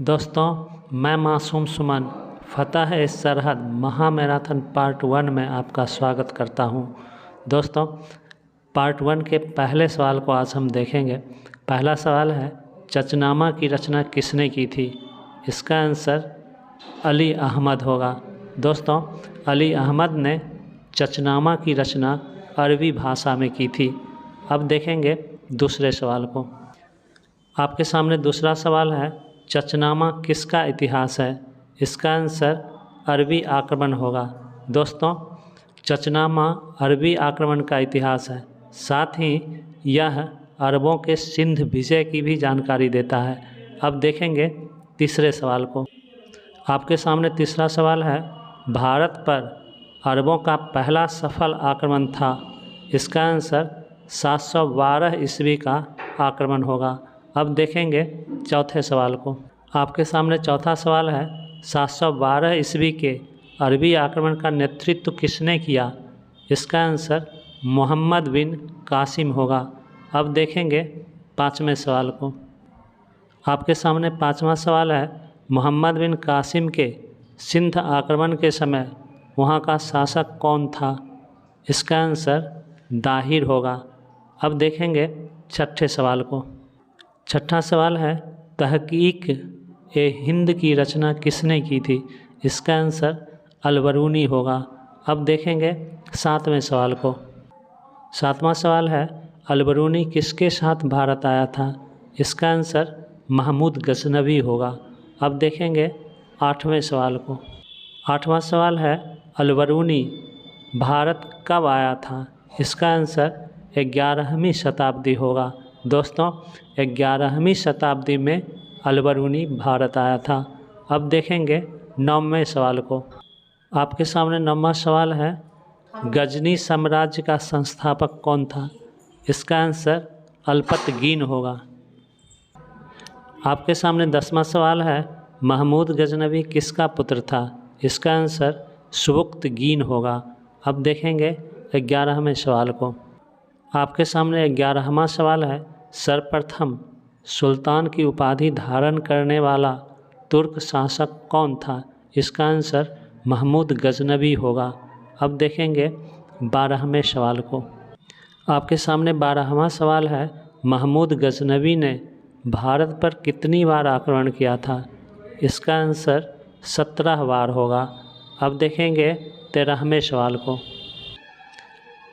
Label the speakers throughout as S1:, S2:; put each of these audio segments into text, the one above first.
S1: दोस्तों, मैं मासूम सुमन फतह ए सरहद महामैराथन पार्ट 1 में आपका स्वागत करता हूं। दोस्तों, पार्ट 1 के पहले सवाल को आज हम देखेंगे। पहला सवाल है, चचनामा की रचना किसने की थी? इसका आंसर अली अहमद होगा। दोस्तों, अली अहमद ने चचनामा की रचना अरबी भाषा में की थी। अब देखेंगे दूसरे सवाल को। आपके सामने दूसरा सवाल है, चचनामा किसका इतिहास है? इसका आंसर अरबी आक्रमण होगा। दोस्तों, चचनामा अरबी आक्रमण का इतिहास है। साथ ही यह अरबों के सिंध विजय की भी जानकारी देता है। अब देखेंगे तीसरे सवाल को। आपके सामने तीसरा सवाल है, भारत पर अरबों का पहला सफल आक्रमण था। इसका आंसर 712 ईस्वी का आक्रमण होगा। अब देखेंगे चौथे सवाल को। आपके सामने चौथा सवाल है, 712 ईस्वी के अरबी आक्रमण का नेतृत्व किसने किया? इसका आंसर मोहम्मद बिन कासिम होगा। अब देखेंगे पाँचवें सवाल को। आपके सामने पाँचवा सवाल है, मोहम्मद बिन कासिम के सिंध आक्रमण के समय वहाँ का शासक कौन था? इसका आंसर दाहिर होगा। अब देखेंगे छठे सवाल को। छठा सवाल है, तहकीक ए हिंद की रचना किसने की थी? इसका आंसर अलबरूनी होगा। अब देखेंगे सातवें सवाल को। सातवां सवाल है, अलबरूनी किसके साथ भारत आया था? इसका आंसर महमूद गजनवी होगा। अब देखेंगे आठवें सवाल को। आठवां सवाल है, अलबरूनी भारत कब आया था? इसका आंसर 11वीं शताब्दी होगा। दोस्तों, 11वीं शताब्दी में अलबरूनी भारत आया था। अब देखेंगे 9वें सवाल को। आपके सामने 9वां सवाल है, गजनी साम्राज्य का संस्थापक कौन था? इसका आंसर अल्पतगीन होगा। आपके सामने 10वां सवाल है, महमूद गजनवी किसका पुत्र था? इसका आंसर सुबुक्तगीन होगा। अब देखेंगे 11वें सवाल को। आपके सामने 11वां सवाल है, सर्वप्रथम सुल्तान की उपाधि धारण करने वाला तुर्क शासक कौन था? इसका आंसर महमूद गजनवी होगा। अब देखेंगे 12वें सवाल को। आपके सामने 12वां सवाल है, महमूद गजनवी ने भारत पर कितनी बार आक्रमण किया था? इसका आंसर 17 बार होगा। अब देखेंगे 13वें सवाल को।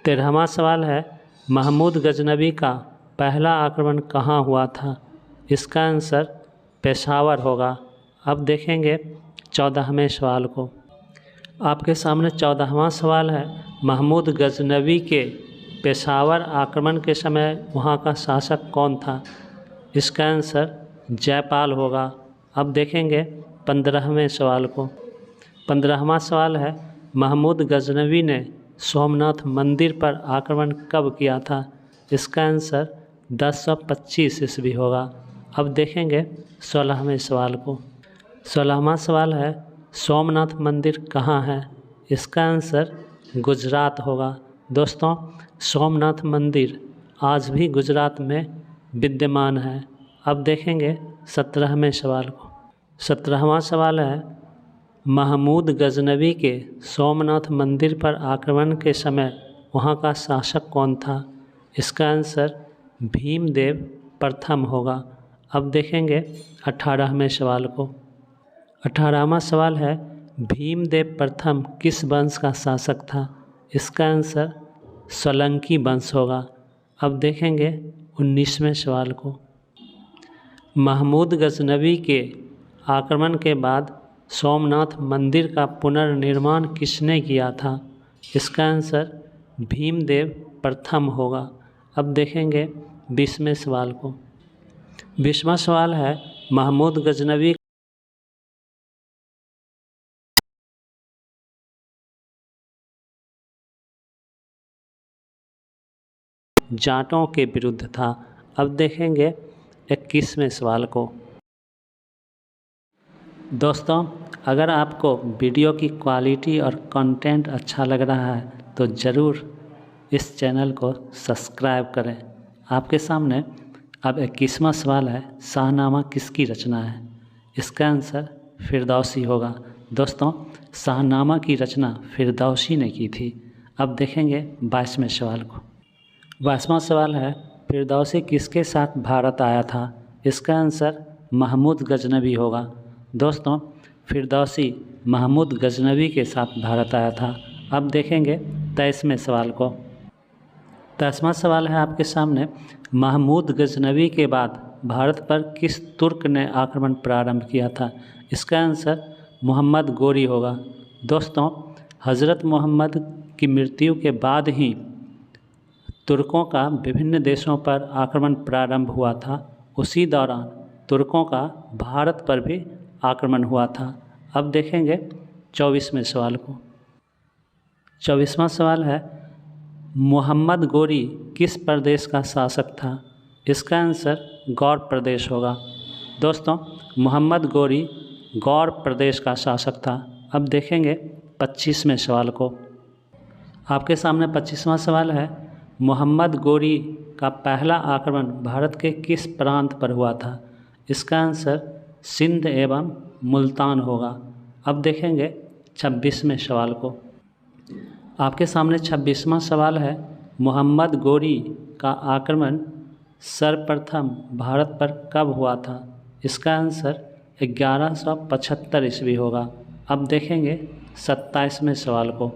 S1: 13वां सवाल है, महमूद गजनवी का पहला आक्रमण कहाँ हुआ था? इसका आंसर पेशावर होगा। अब देखेंगे 14वें सवाल को। आपके सामने 14वां सवाल है, महमूद गजनवी के पेशावर आक्रमण के समय वहाँ का शासक कौन था? इसका आंसर जयपाल होगा। अब देखेंगे 15वें सवाल को। 15वां सवाल है, महमूद गजनवी ने सोमनाथ मंदिर पर आक्रमण कब किया था? इसका आंसर 1025 ईस्वी होगा। अब देखेंगे 16वें सवाल को। 16वां सवाल है, सोमनाथ मंदिर कहाँ है? इसका आंसर गुजरात होगा। दोस्तों, सोमनाथ मंदिर आज भी गुजरात में विद्यमान है। अब देखेंगे 17वें सवाल को। 17वां सवाल है, महमूद गजनवी के सोमनाथ मंदिर पर आक्रमण के समय वहाँ का शासक कौन था? इसका आंसर भीमदेव प्रथम होगा। अब देखेंगे 18वें सवाल को। 18वां सवाल है, भीमदेव प्रथम किस वंश का शासक था? इसका आंसर सोलंकी वंश होगा। अब देखेंगे 19वें सवाल को। महमूद गजनवी के आक्रमण के बाद सोमनाथ मंदिर का पुनर्निर्माण किसने किया था? इसका आंसर भीमदेव प्रथम होगा। अब देखेंगे 20वें सवाल को। 20वां सवाल है, महमूद गजनवी जाटों के विरुद्ध था। अब देखेंगे 21वें सवाल को। दोस्तों, अगर आपको वीडियो की क्वालिटी और कंटेंट अच्छा लग रहा है तो ज़रूर इस चैनल को सब्सक्राइब करें। आपके सामने अब 21वां सवाल है, शाहनामा किसकी रचना है? इसका आंसर फिरदौसी होगा। दोस्तों, शाहनामा की रचना फिरदौसी ने की थी। अब देखेंगे 22वें सवाल को। 22वां सवाल है, फिरदौसी किसके साथ भारत आया था? इसका आंसर महमूद गजनवी होगा। दोस्तों, फिरदौसी महमूद गजनवी के साथ भारत आया था। अब देखेंगे 23वें सवाल को। 23वां सवाल है आपके सामने, महमूद गजनवी के बाद भारत पर किस तुर्क ने आक्रमण प्रारंभ किया था? इसका आंसर मोहम्मद गोरी होगा। दोस्तों, हज़रत मोहम्मद की मृत्यु के बाद ही तुर्कों का विभिन्न देशों पर आक्रमण प्रारंभ हुआ था। उसी दौरान तुर्कों का भारत पर भी आक्रमण हुआ था। अब देखेंगे 24वें सवाल को। 24वां सवाल है, मोहम्मद गोरी किस प्रदेश का शासक था? इसका आंसर गौड़ प्रदेश होगा। दोस्तों, मोहम्मद गोरी गौड़ प्रदेश का शासक था। अब देखेंगे 25वें सवाल को। आपके सामने 25वां सवाल है, मोहम्मद गोरी का पहला आक्रमण भारत के किस प्रांत पर हुआ था? इसका आंसर सिंध एवं मुल्तान होगा। अब देखेंगे 26वें सवाल को। आपके सामने 26वां सवाल है, मोहम्मद गोरी का आक्रमण सर्वप्रथम भारत पर कब हुआ था? इसका आंसर 1175 ईस्वी होगा। अब देखेंगे 27वें सवाल को।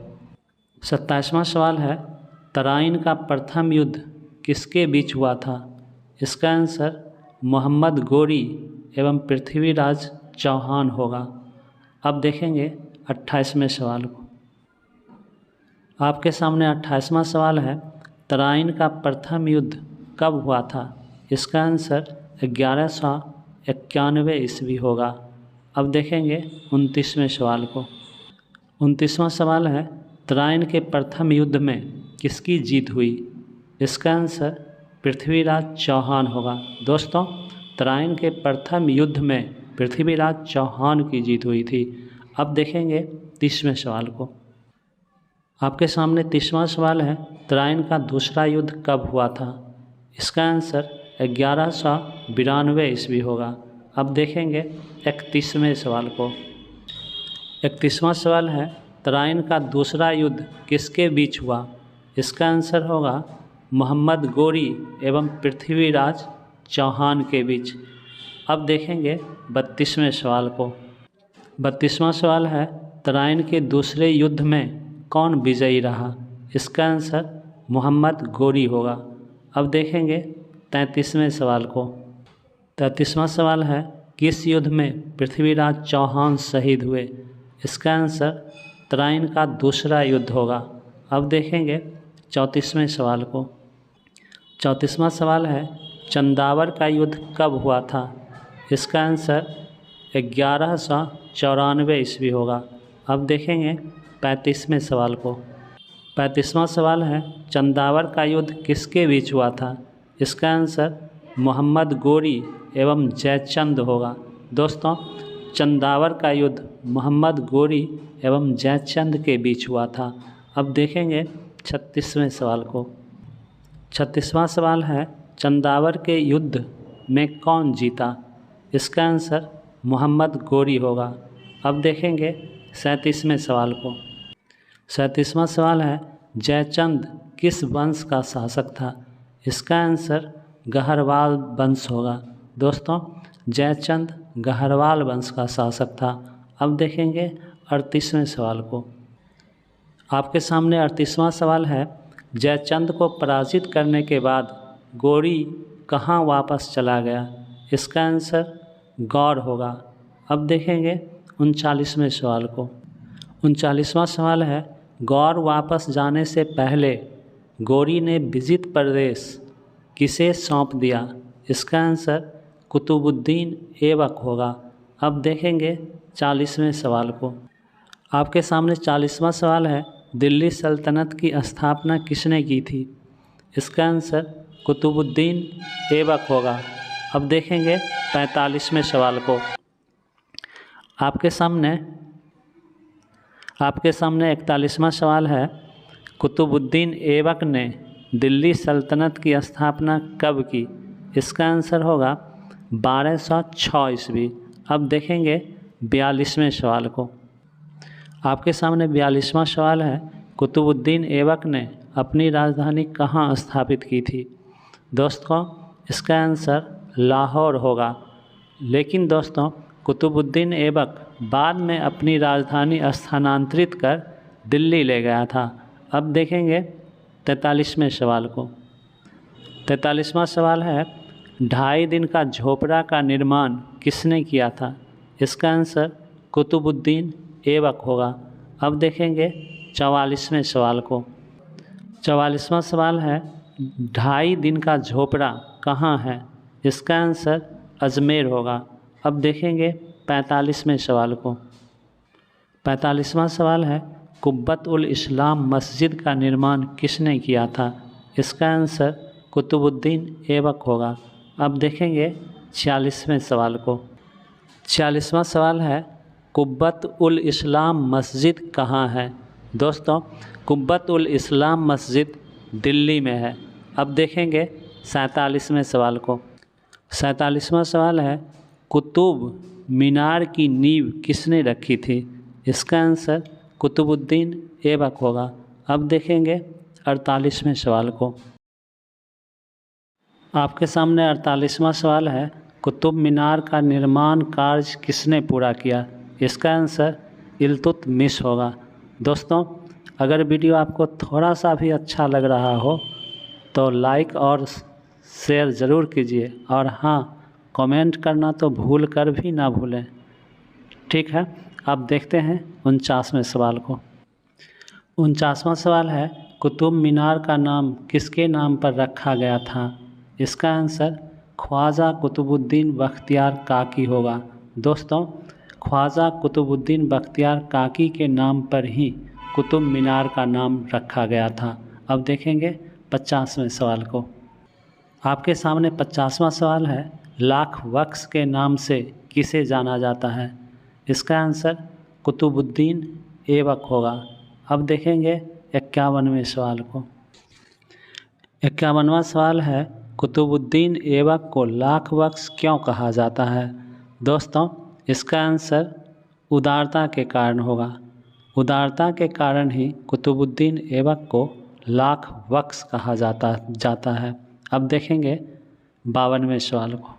S1: 27वां सवाल है, तराइन का प्रथम युद्ध किसके बीच हुआ था? इसका आंसर मोहम्मद गोरी एवं पृथ्वीराज चौहान होगा। अब देखेंगे 28वें सवाल को। आपके सामने 28वां सवाल है, तराइन का प्रथम युद्ध कब हुआ था? इसका आंसर 1191 ईस्वी होगा। अब देखेंगे 29वें सवाल को। 29वां सवाल है, तराइन के प्रथम युद्ध में किसकी जीत हुई? इसका आंसर पृथ्वीराज चौहान होगा। दोस्तों, तराइन के प्रथम युद्ध में पृथ्वीराज चौहान की जीत हुई थी। अब देखेंगे 30वें सवाल को। आपके सामने 30वां सवाल है, तराइन का दूसरा युद्ध कब हुआ था? इसका आंसर 1192 ईस्वी होगा। अब देखेंगे 31वें सवाल को। 31वां सवाल है, तराइन का दूसरा युद्ध किसके बीच हुआ? इसका आंसर होगा मोहम्मद गोरी एवं पृथ्वीराज चौहान के बीच। अब देखेंगे 32वें सवाल को। 32वां सवाल है, तराइन के दूसरे युद्ध में कौन विजयी रहा? इसका आंसर मोहम्मद गोरी होगा। अब देखेंगे 33वें सवाल को। 33वां सवाल है, किस युद्ध में पृथ्वीराज चौहान शहीद हुए? इसका आंसर तराइन का दूसरा युद्ध होगा। अब देखेंगे 34वें सवाल को। 34वां सवाल है, चंदावर का युद्ध कब हुआ था? इसका आंसर 1194 ईस्वी होगा। अब देखेंगे 35वें सवाल को। 35वां सवाल है, चंदावर का युद्ध किसके बीच हुआ था? इसका आंसर मोहम्मद गोरी एवं जयचंद होगा। दोस्तों, चंदावर का युद्ध मोहम्मद गोरी एवं जयचंद के बीच हुआ था। अब देखेंगे 36वें सवाल को। 36वां सवाल है, चंदावर के युद्ध में कौन जीता? इसका आंसर मोहम्मद गोरी होगा। अब देखेंगे 37वें सवाल को। 37वां सवाल है, जयचंद किस वंश का शासक था? इसका आंसर गहरवाल वंश होगा। दोस्तों, जयचंद गहरवाल वंश का शासक था। अब देखेंगे 38वें सवाल को। आपके सामने 38वां सवाल है, जयचंद को पराजित करने के बाद गोरी कहाँ वापस चला गया? इसका आंसर गौड़ होगा। अब देखेंगे 39वें सवाल को। 39वां सवाल है, गौड़ वापस जाने से पहले गोरी ने विजित प्रदेश किसे सौंप दिया? इसका आंसर कुतुबुद्दीन ऐबक होगा। अब देखेंगे 40वें सवाल को। आपके सामने 40वां सवाल है, दिल्ली सल्तनत की स्थापना किसने की थी? इसका आंसर कुतुबुद्दीन ऐबक होगा। अब देखेंगे 45वें सवाल को। आपके सामने 41वां सवाल है, कुतुबुद्दीन ऐबक ने दिल्ली सल्तनत की स्थापना कब की? इसका आंसर होगा 1206 ईस्वी। अब देखेंगे 42वें सवाल को। आपके सामने 42वां सवाल है, कुतुबुद्दीन ऐबक ने अपनी राजधानी कहाँ स्थापित की थी? दोस्तों, इसका आंसर लाहौर होगा। लेकिन दोस्तों, कुतुबुद्दीन ऐबक बाद में अपनी राजधानी स्थानांतरित कर दिल्ली ले गया था। अब देखेंगे 43वें सवाल को। 43वां सवाल है, 2.5 दिन का झोपड़ा का निर्माण किसने किया था? इसका आंसर कुतुबुद्दीन ऐबक होगा। अब देखेंगे 44वें सवाल को। 44वां सवाल है, 2.5 दिन का झोपड़ा कहाँ है? इसका आंसर अजमेर होगा। अब देखेंगे 45वें सवाल को। 45वां सवाल है, कुब्बत उल इस्लाम मस्जिद का निर्माण किसने किया था? इसका आंसर कुतुबुद्दीन ऐबक होगा। अब देखेंगे 46वें सवाल को। 46वां सवाल है, कुब्बत उल इस्लाम मस्जिद कहाँ है? दोस्तों, कुब्बत उल इस्लाम मस्जिद दिल्ली में है। अब देखेंगे 47वें सवाल को। 47वां सवाल है, कुतुब मीनार की नींव किसने रखी थी? इसका आंसर कुतुबुद्दीन ऐबक होगा। अब देखेंगे 48वें सवाल को। आपके सामने 48वां सवाल है, कुतुब मीनार का निर्माण कार्य किसने पूरा किया? इसका आंसर इल्तुतमिश होगा। दोस्तों, अगर वीडियो आपको थोड़ा सा भी अच्छा लग रहा हो तो लाइक और शेयर ज़रूर कीजिए, और हाँ, कमेंट करना तो भूल कर भी ना भूलें। ठीक है, अब देखते हैं 49वें सवाल को। 49वां सवाल है, कुतुब मीनार का नाम किसके नाम पर रखा गया था? इसका आंसर ख्वाजा कुतुबुद्दीन बख्तियार काकी होगा। दोस्तों, ख्वाजा कुतुबुद्दीन बख्तियार काकी के नाम पर ही कुतुब मीनार का नाम रखा गया था। अब देखेंगे 50वें सवाल को। आपके सामने 50वां सवाल है, लाख वक्स के नाम से किसे जाना जाता है? इसका आंसर कुतुबुद्दीन ऐबक होगा। अब देखेंगे 51वें सवाल को। 51वां सवाल है, कुतुबुद्दीन ऐबक को लाख वक्स क्यों कहा जाता है? दोस्तों, इसका आंसर उदारता के कारण होगा। उदारता के कारण ही कुतुबुद्दीन ऐबक को लाख वक्स कहा जाता है। अब देखेंगे 52वें सवाल को।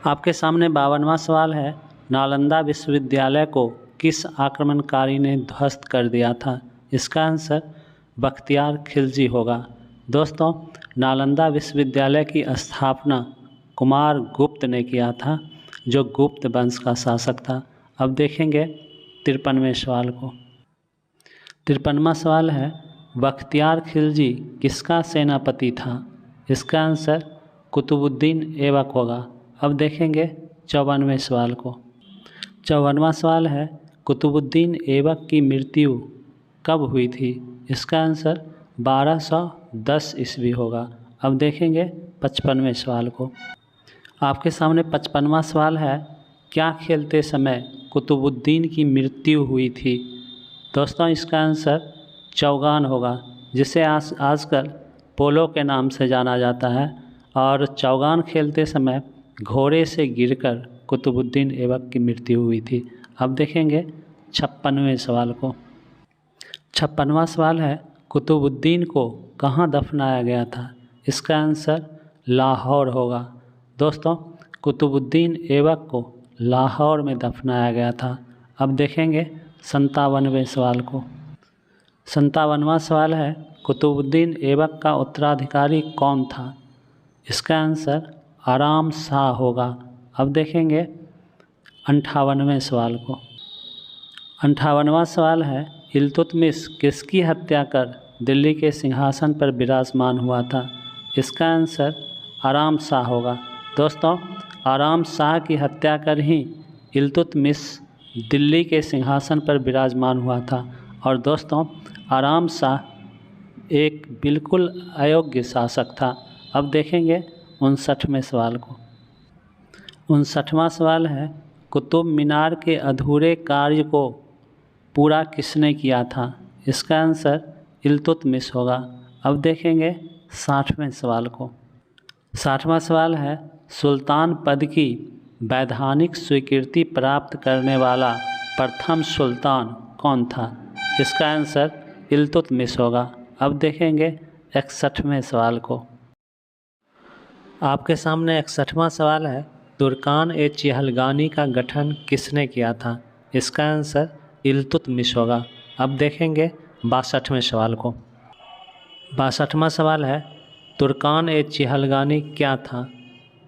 S1: आपके सामने 52वां सवाल है, नालंदा विश्वविद्यालय को किस आक्रमणकारी ने ध्वस्त कर दिया था? इसका आंसर बख्तियार खिलजी होगा। दोस्तों, नालंदा विश्वविद्यालय की स्थापना कुमार गुप्त ने किया था, जो गुप्त वंश का शासक था। अब देखेंगे 53वें सवाल को। 53वां सवाल है, बख्तियार खिलजी किसका सेनापति था? इसका आंसर कुतुबुद्दीन ऐबक होगा। अब देखेंगे 54वें सवाल को। 54वां सवाल है, कुतुबुद्दीन ऐबक की मृत्यु कब हुई थी? इसका आंसर 1210 ईस्वी होगा। अब देखेंगे 55वें सवाल को। आपके सामने 55वां सवाल है, क्या खेलते समय कुतुबुद्दीन की मृत्यु हुई थी? दोस्तों, इसका आंसर चौगान होगा, जिसे आजकल पोलो के नाम से जाना जाता है। और चौगान खेलते समय घोड़े से गिरकर कुतुबुद्दीन ऐबक की मृत्यु हुई थी। अब देखेंगे 56वें सवाल को। 56वां सवाल है, कुतुबुद्दीन को कहाँ दफनाया गया था? इसका आंसर लाहौर होगा। दोस्तों, कुतुबुद्दीन ऐबक को लाहौर में दफनाया गया था। अब देखेंगे 57वें सवाल को। 57वां सवाल है, कुतुबुद्दीन ऐबक का उत्तराधिकारी कौन था? इसका आंसर आराम शाह होगा। अब देखेंगे 58वें सवाल को। 58वां सवाल है, इल्तुतमिश किसकी हत्या कर दिल्ली के सिंहासन पर विराजमान हुआ था? इसका आंसर आराम शाह होगा। दोस्तों, आराम शाह की हत्या कर ही इल्तुतमिश दिल्ली के सिंहासन पर विराजमान हुआ था। और दोस्तों, आराम शाह एक बिल्कुल अयोग्य शासक था। अब देखेंगे 59वें सवाल को। 59वां सवाल है, कुतुब मीनार के अधूरे कार्य को पूरा किसने किया था? इसका आंसर इल्तुतमिश होगा। अब देखेंगे 60वें सवाल को। 60वां सवाल है, सुल्तान पद की वैधानिक स्वीकृति प्राप्त करने वाला प्रथम सुल्तान कौन था? इसका आंसर इल्तुतमिश होगा। अब देखेंगे 61वें सवाल को। आपके सामने 61वां सवाल है, तुर्कान-ए-चिहलगानी का गठन किसने किया था? इसका आंसर इल्तुतमिश होगा। अब देखेंगे 62वें सवाल को। 62वां सवाल है, तुर्कान-ए-चिहलगानी क्या था?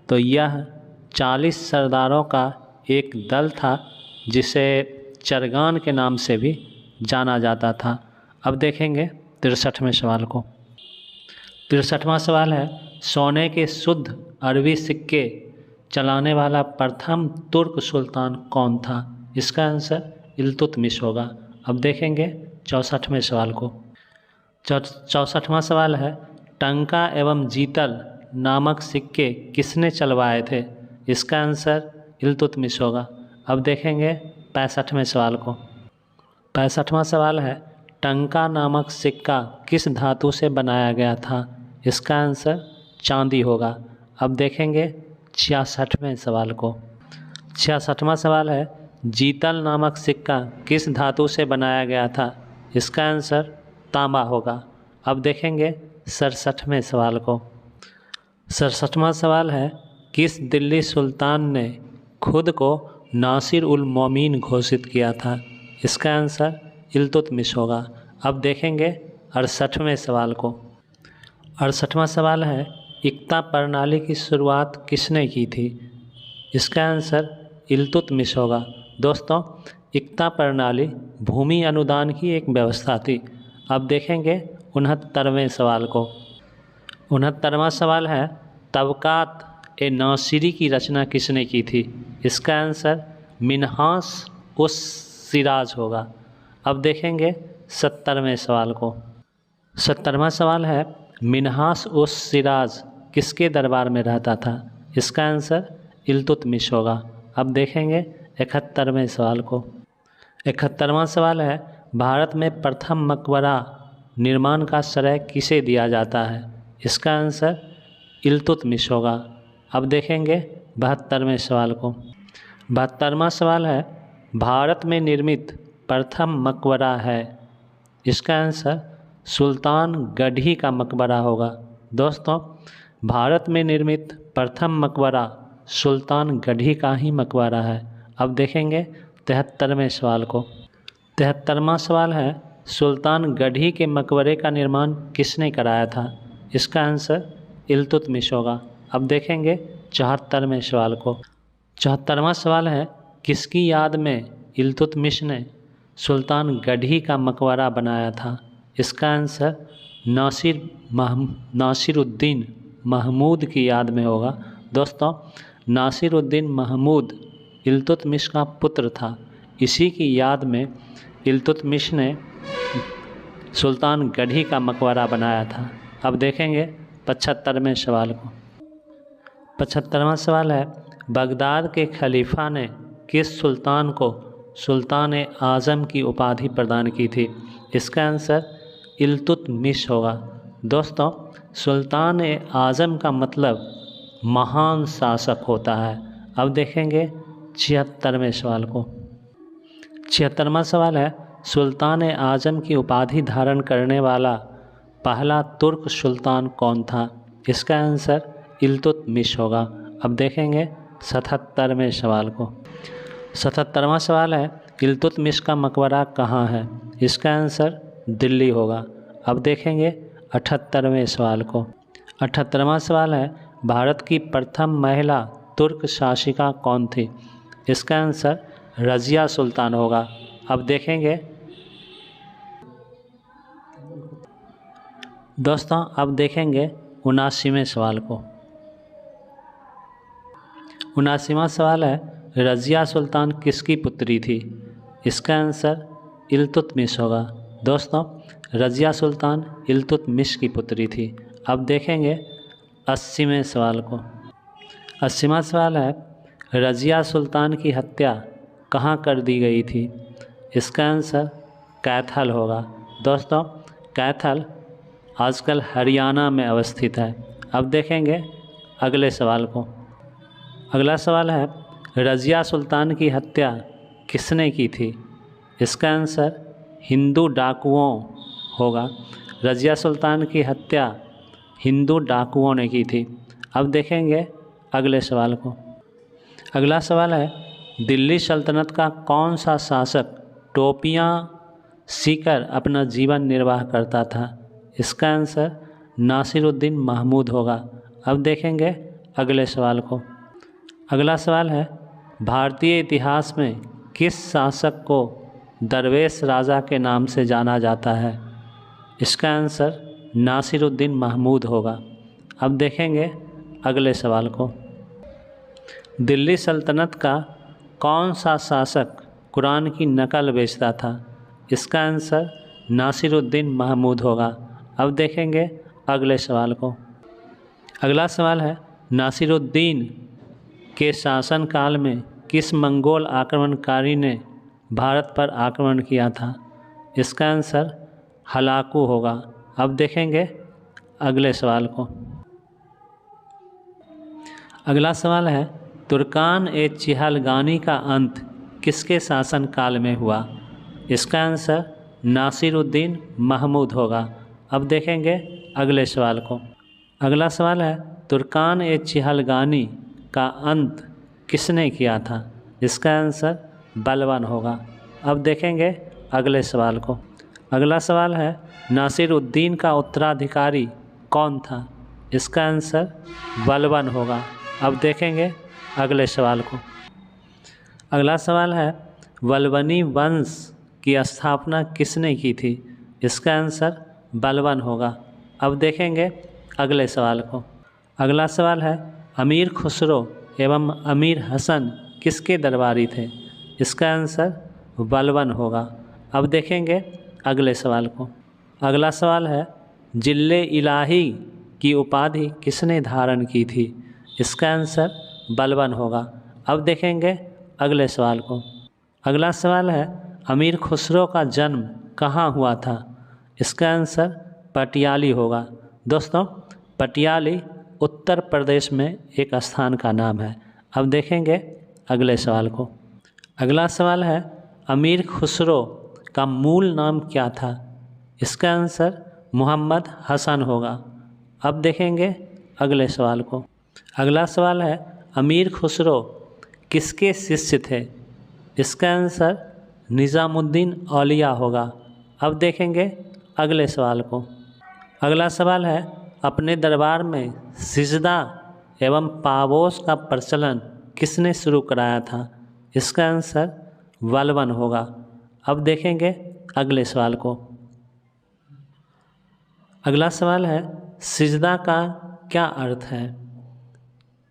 S1: तो यह 40 सरदारों का एक दल था जिसे चरगान के नाम से भी जाना जाता था। अब देखेंगे 63वें सवाल को। 63वां सवाल है, सोने के शुद्ध अरबी सिक्के चलाने वाला प्रथम तुर्क सुल्तान कौन था? इसका आंसर इल्तुतमिश होगा। अब देखेंगे 64वें सवाल को। 64वां सवाल है, टंका एवं जीतल नामक सिक्के किसने चलवाए थे? इसका आंसर इल्तुतमिश होगा। अब देखेंगे 65वें सवाल को। 65वां सवाल है, टंका नामक सिक्का किस धातु से बनाया गया था? इसका आंसर चांदी होगा। अब देखेंगे 66वें सवाल को। 66वां सवाल है, जीतल नामक सिक्का किस धातु से बनाया गया था? इसका आंसर तांबा होगा। अब देखेंगे 67वें सवाल को। 67वां सवाल है, किस दिल्ली सुल्तान ने खुद को नासिर उल मोमीन घोषित किया था? इसका आंसर इल्तुतमिश होगा। अब देखेंगे 68वें सवाल को। 68वां सवाल है, इक्ता प्रणाली की शुरुआत किसने की थी? इसका आंसर इल्तुतमिश होगा। दोस्तों, इक्ता प्रणाली भूमि अनुदान की एक व्यवस्था थी। अब देखेंगे 69वें सवाल को। 69वां सवाल है, तबकात ए नासिरी की रचना किसने की थी? इसका आंसर मिन्हास उस सिराज होगा। अब देखेंगे 70वें सवाल को। 70वां सवाल है, मिन्हास उस सिराज किसके दरबार में रहता था? इसका आंसर इल्तुतमिश होगा। अब देखेंगे 71वें सवाल को। 71वां सवाल है, भारत में प्रथम मकबरा निर्माण का श्रेय किसे दिया जाता है? इसका आंसर इल्तुतमिश होगा। अब देखेंगे 72वें सवाल को। 72वां सवाल है, भारत में निर्मित प्रथम मकबरा है? इसका आंसर सुल्तान गढ़ी का मकबरा होगा। दोस्तों, भारत में निर्मित प्रथम मकबरा सुल्तान गढ़ी का ही मकबरा है। अब देखेंगे 73वें सवाल को। 73वां सवाल है, सुल्तान गढ़ी के मकबरे का निर्माण किसने कराया था? इसका आंसर इल्तुतमिश होगा। अब देखेंगे 74वें सवाल को। 74वां सवाल है, किसकी याद में इल्तुतमिश ने सुल्तान गढ़ी का मकबरा बनाया था? इसका आंसर नासिरुद्दीन महमूद की याद में होगा। दोस्तों, नासिरुद्दीन महमूद इल्तुतमिश का पुत्र था। इसी की याद में इल्तुतमिश ने सुल्तान गढ़ी का मकबरा बनाया था। अब देखेंगे 75वें सवाल को। 75वां सवाल है, बगदाद के खलीफा ने किस सुल्तान को सुल्तान ए आज़म की उपाधि प्रदान की थी? इसका आंसर इल्तुतमिश होगा। दोस्तों, सुल्तान ए आज़म का मतलब महान शासक होता है। अब देखेंगे 76वें सवाल को। 76वां सवाल है, सुल्तान ए आज़म की उपाधि धारण करने वाला पहला तुर्क सुल्तान कौन था? इसका आंसर इल्तुतमिश होगा। अब देखेंगे 77वें सवाल को। 77वां सवाल है, इल्तुतमिश का मकबरा कहाँ है? इसका आंसर दिल्ली होगा। अब देखेंगे 78वें सवाल को। 78वां सवाल है, भारत की प्रथम महिला तुर्क शासिका कौन थी? इसका आंसर रज़िया सुल्तान होगा। अब देखेंगे दोस्तों, अब देखेंगे 79वें सवाल को। 79वां सवाल है, रज़िया सुल्तान किसकी पुत्री थी? इसका आंसर इल्तुतमिश होगा। दोस्तों, रज़िया सुल्तान इल्तुतमिश की पुत्री थी। अब देखेंगे 80वें सवाल को। 80वां सवाल है, रज़िया सुल्तान की हत्या कहाँ कर दी गई थी? इसका आंसर कैथल होगा। दोस्तों, कैथल आजकल हरियाणा में अवस्थित है। अब देखेंगे अगले सवाल को। अगला सवाल है, रज़िया सुल्तान की हत्या किसने की थी? इसका आंसर हिंदू डाकुओं होगा। रज़िया सुल्तान की हत्या हिंदू डाकुओं ने की थी। अब देखेंगे अगले सवाल को। अगला सवाल है, दिल्ली सल्तनत का कौन सा शासक टोपियाँ सीकर अपना जीवन निर्वाह करता था? इसका आंसर नासिरुद्दीन महमूद होगा। अब देखेंगे अगले सवाल को। अगला सवाल है, भारतीय इतिहास में किस शासक को दरवेश राजा के नाम से जाना जाता है? इसका आंसर नासिरुद्दीन महमूद होगा। अब देखेंगे अगले सवाल को। दिल्ली सल्तनत का कौन सा शासक कुरान की नकल बेचता था? इसका आंसर नासिरुद्दीन महमूद होगा। अब देखेंगे अगले सवाल को। अगला सवाल है, नासिरुद्दीन के शासनकाल में किस मंगोल आक्रमणकारी ने भारत पर आक्रमण किया था? इसका आंसर हलाकू होगा। अब देखेंगे अगले सवाल को। अगला सवाल है, तुर्कान ए चिहलगानी का अंत किसके शासनकाल में हुआ? इसका आंसर नासिरुद्दीन महमूद होगा। अब देखेंगे अगले सवाल को। अगला सवाल है, तुर्कान ए चिहलगानी का अंत किसने किया था? इसका आंसर बलबन होगा। अब देखेंगे अगले सवाल को। अगला सवाल है, नासिरुद्दीन का उत्तराधिकारी कौन था? इसका आंसर बलबन होगा। अब देखेंगे अगले सवाल को। अगला सवाल है, बलबनी वंश की स्थापना किसने की थी? इसका आंसर बलबन होगा। अब देखेंगे अगले सवाल को। अगला सवाल है, अमीर खुसरो एवं अमीर हसन किसके दरबारी थे? इसका आंसर बलबन होगा। अब देखेंगे अगले सवाल को। अगला सवाल है, जिले इलाही की उपाधि किसने धारण की थी? इसका आंसर बलबन होगा। अब देखेंगे अगले सवाल को। अगला सवाल है, अमीर खुसरो का जन्म कहाँ हुआ था? इसका आंसर पटियाली होगा। दोस्तों, पटियाली उत्तर प्रदेश में एक स्थान का नाम है। अब देखेंगे अगले सवाल को। अगला सवाल है, अमीर खुसरो का मूल नाम क्या था? इसका आंसर मोहम्मद हसन होगा। अब देखेंगे अगले सवाल को। अगला सवाल है, अमीर खुसरो किसके शिष्य थे? इसका आंसर निज़ामुद्दीन औलिया होगा। अब देखेंगे अगले सवाल को। अगला सवाल है, अपने दरबार में सिजदा एवं पावोस का प्रचलन किसने शुरू कराया था? इसका आंसर बलबन होगा। अब देखेंगे अगले सवाल को। अगला सवाल है, सिजदा का क्या अर्थ है?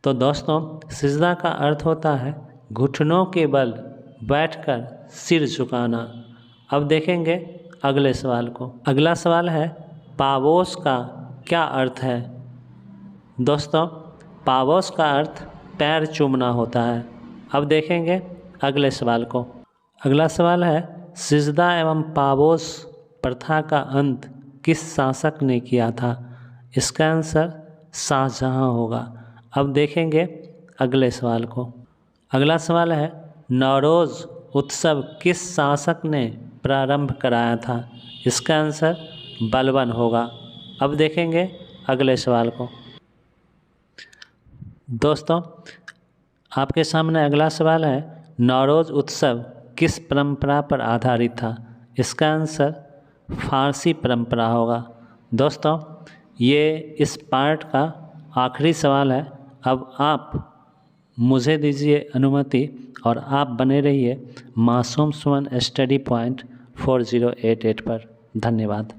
S1: तो दोस्तों, सिजदा का अर्थ होता है घुटनों के बल बैठकर सिर झुकाना। अब देखेंगे अगले सवाल को। अगला सवाल है, पावोस का क्या अर्थ है? दोस्तों, पावोस का अर्थ पैर चूमना होता है। अब देखेंगे अगले सवाल को। अगला सवाल है, सिजदा एवं पावोस प्रथा का अंत किस शासक ने किया था? इसका आंसर शाहजहाँ होगा। अब देखेंगे अगले सवाल को। अगला सवाल है, नौरोज़ उत्सव किस शासक ने प्रारंभ कराया था? इसका आंसर बलबन होगा। अब देखेंगे अगले सवाल को। दोस्तों, आपके सामने अगला सवाल है, नौरोज़ उत्सव किस परंपरा पर आधारित था? इसका आंसर फारसी परंपरा होगा। दोस्तों, ये इस पार्ट का आखिरी सवाल है। अब आप मुझे दीजिए अनुमति और आप बने रहिए मासूम सुमन स्टडी पॉइंट 4088 पर। धन्यवाद।